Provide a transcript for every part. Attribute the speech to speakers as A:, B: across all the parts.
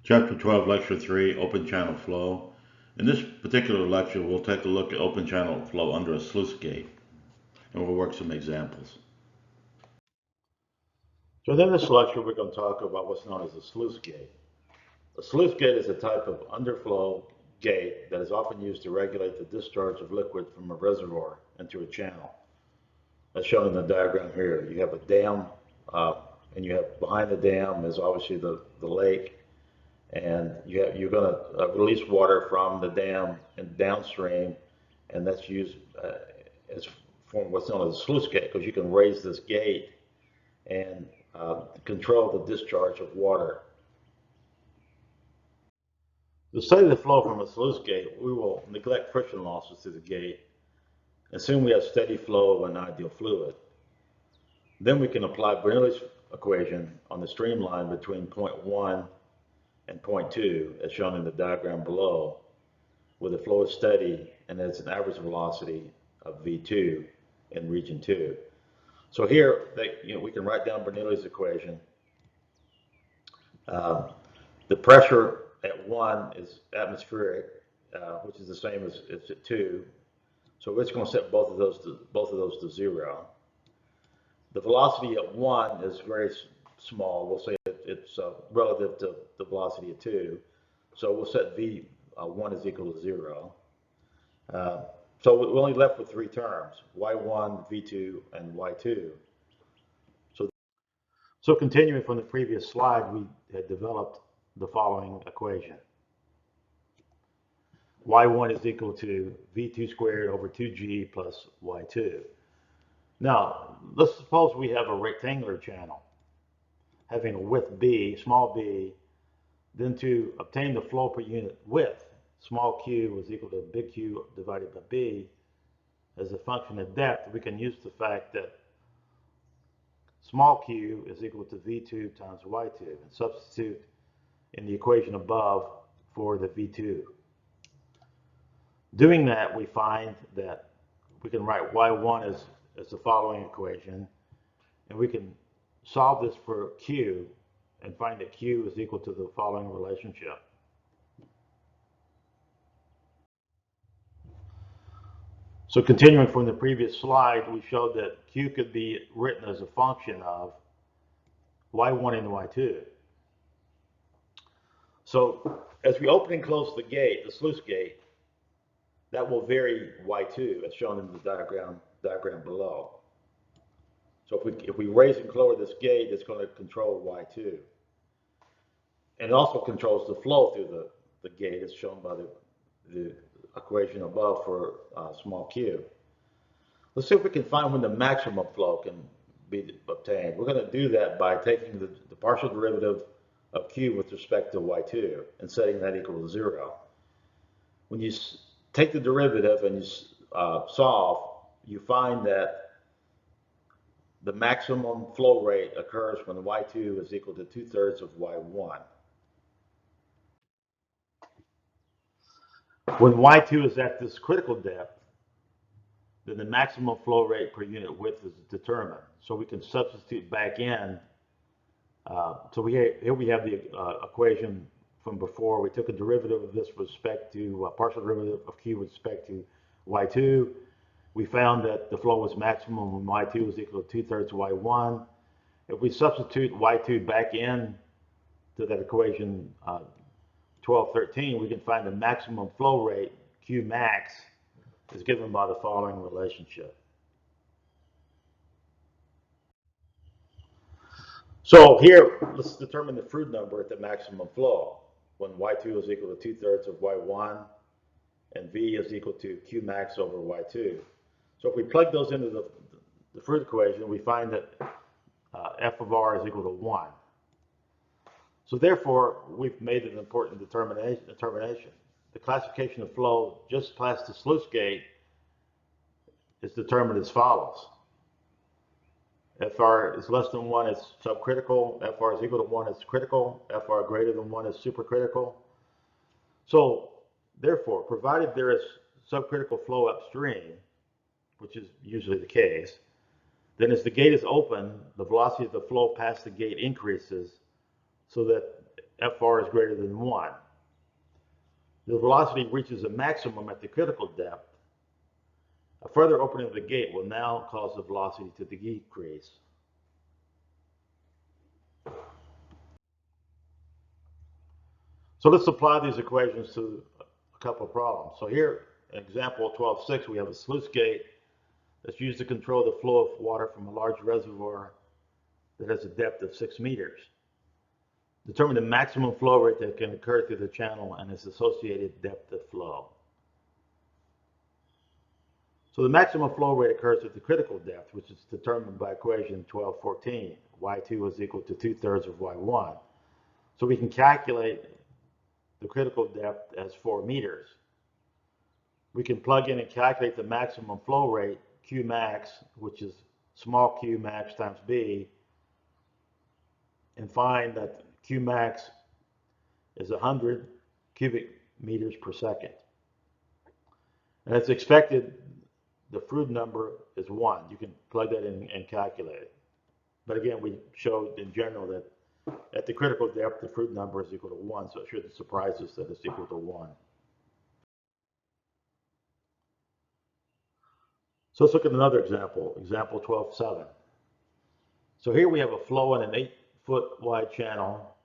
A: Chapter 12, Lecture 3, Open Channel Flow. In this particular lecture, we'll take a look at open channel flow under a sluice gate, and we'll work some examples. So in this lecture, we're going to talk about what's known as a sluice gate. A sluice gate is a type of underflow gate that is often used to regulate the discharge of liquid from a reservoir into a channel. As shown in the diagram here, you have a dam, and you have behind the dam is obviously the lake. And you're going to release water from the dam and downstream, and that's used as form what's known as a sluice gate, because you can raise this gate and control the discharge of water. To study the flow from a sluice gate, we will neglect friction losses to the gate, assume we have steady flow of an ideal fluid. Then we can apply Bernoulli's equation on the streamline between point 1 and point 2, as shown in the diagram below, where the flow is steady and there's an average velocity of V2 in region 2. So here, we can write down Bernoulli's equation. The pressure at 1 is atmospheric, which is the same as at 2. So we're just going to set both of those to 0. The velocity at 1 is very small. We'll say it's relative to the velocity of 2. So we'll set V1 is equal to 0. So we're only left with 3 terms, Y1, V2, and Y2. So continuing from the previous slide, we had developed the following equation. Y1 is equal to V2 squared over 2G plus Y2. Now, let's suppose we have a rectangular channel having a width b, small b. Then to obtain the flow per unit width, small q is equal to big Q divided by b. As a function of depth, we can use the fact that small q is equal to V2 times Y2 and substitute in the equation above for the V2. Doing that, we find that we can write Y1 as the following equation, and we can solve this for Q and find that Q is equal to the following relationship. So continuing from the previous slide, we showed that Q could be written as a function of Y1 and Y2. So as we open and close the gate, the sluice gate, that will vary Y2 as shown in the diagram below. So if we raise and lower this gate, it's going to control Y2. And it also controls the flow through the gate, as shown by the equation above for small q. Let's see if we can find when the maximum flow can be obtained. We're going to do that by taking the partial derivative of q with respect to Y2 and setting that equal to 0. When you take the derivative and you solve, you find that the maximum flow rate occurs when Y2 is equal to 2/3 of Y1. When Y2 is at this critical depth, then the maximum flow rate per unit width is determined. So we can substitute back in. Here we have the equation from before. We took a derivative of this with respect to partial derivative of Q with respect to Y2. We found that the flow was maximum when Y2 was equal to 2/3 Y1. If we substitute Y2 back in to that equation 1213, we can find the maximum flow rate, Q max, is given by the following relationship. So here, let's determine the Froude number at the maximum flow when Y2 is equal to 2/3 of Y1 and V is equal to Q max over Y2. So if we plug those into the Froude equation, we find that F of R is equal to 1. So therefore, we've made an important determination. The classification of flow just past the sluice gate is determined as follows. Fr is less than 1 is subcritical, Fr is equal to 1 is critical, Fr greater than 1 is supercritical. So therefore, provided there is subcritical flow upstream, which is usually the case, then as the gate is open, the velocity of the flow past the gate increases so that FR is greater than 1. The velocity reaches a maximum at the critical depth. A further opening of the gate will now cause the velocity to decrease. So let's apply these equations to a couple of problems. So here, in example 12.6, we have a sluice gate that's used to control the flow of water from a large reservoir that has a depth of 6 meters. Determine the maximum flow rate that can occur through the channel and its associated depth of flow. So the maximum flow rate occurs at the critical depth, which is determined by equation 12.14. Y2 is equal to 2/3 of Y1. So we can calculate the critical depth as 4 meters. We can plug in and calculate the maximum flow rate, Q max, which is small q max times B, and find that Q max is 100 cubic meters per second. And as expected, the Froude number is 1. You can plug that in and calculate it. But again, we showed in general that at the critical depth, the Froude number is equal to 1, so it shouldn't surprise us that it's equal to 1. So let's look at another example, example 12.7. So here we have a flow in an 8-foot wide channel.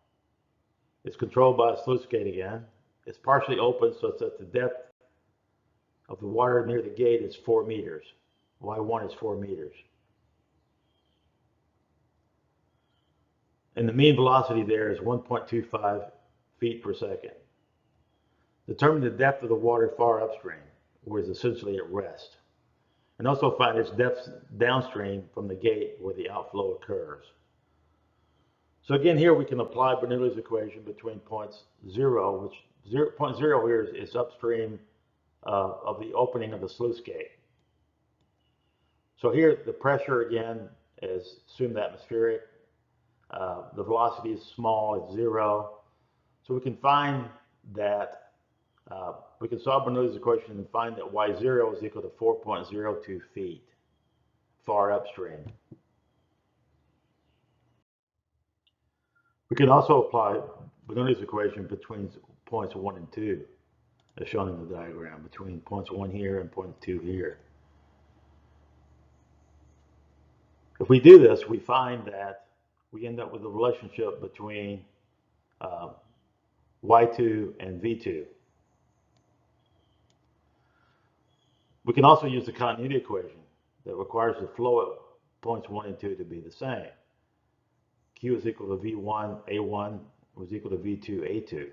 A: It's controlled by a sluice gate again. It's partially open, so it's at the depth of the water near the gate is 4 meters. Y1 is 4 meters. And the mean velocity there is 1.25 feet per second. Determine the depth of the water far upstream, where it's essentially at rest. And also find its depth downstream from the gate where the outflow occurs. So again, here we can apply Bernoulli's equation between points 0, which point 0 here is upstream of the opening of the sluice gate. So here the pressure again is assumed atmospheric. The velocity is small, it's 0. So we can find that, we can solve Bernoulli's equation and find that Y0 is equal to 4.02 feet far upstream. We can also apply Bernoulli's equation between points 1 and 2, as shown in the diagram, between points 1 here and point 2 here. If we do this, we find that we end up with a relationship between Y2 and V2. We can also use the continuity equation that requires the flow at points 1 and 2 to be the same. Q is equal to V1, A1 was equal to V2, A2.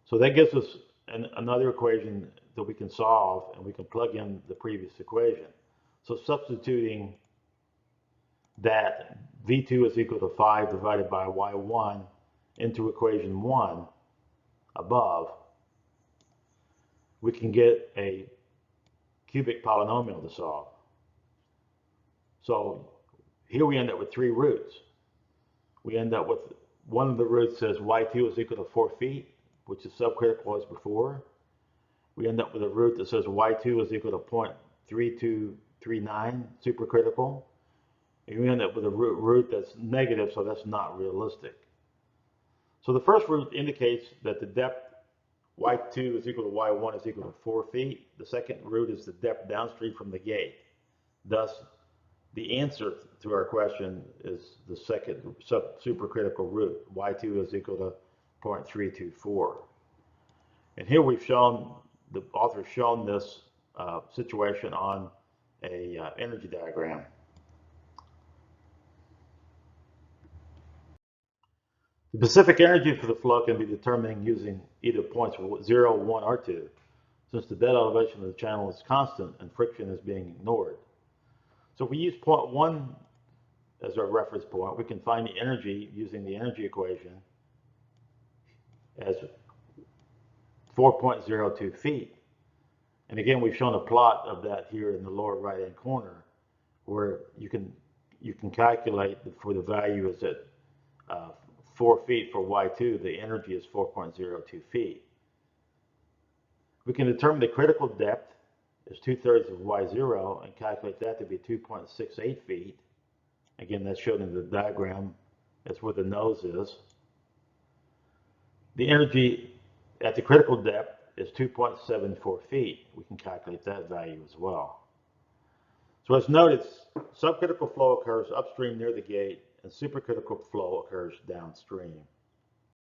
A: So that gives us another equation that we can solve, and we can plug in the previous equation. So substituting that V2 is equal to 5 divided by Y1 into equation 1 above, we can get a cubic polynomial to solve. So here we end up with 3 roots. We end up with one of the roots says Y2 is equal to 4 feet, which is subcritical as before. We end up with a root that says Y2 is equal to 0.3239 supercritical. And we end up with a root that's negative, so that's not realistic. So the first root indicates that the depth Y2 is equal to Y1 is equal to 4 feet. The second root is the depth downstream from the gate. Thus, the answer to our question is the second supercritical root. Y2 is equal to 0.324. And here we've shown, the author's shown this situation on a energy diagram. The specific energy for the flow can be determined using either points 0, 1, or 2, since the bed elevation of the channel is constant and friction is being ignored. So if we use point 1 as our reference point, we can find the energy using the energy equation as 4.02 feet. And again, we've shown a plot of that here in the lower right-hand corner, where you can calculate for the value is at 4 feet for Y2, the energy is 4.02 feet. We can determine the critical depth is 2/3 of Y0 and calculate that to be 2.68 feet. Again, that's shown in the diagram. That's where the nose is. The energy at the critical depth is 2.74 feet. We can calculate that value as well. So as noted, subcritical flow occurs upstream near the gate, and supercritical flow occurs downstream.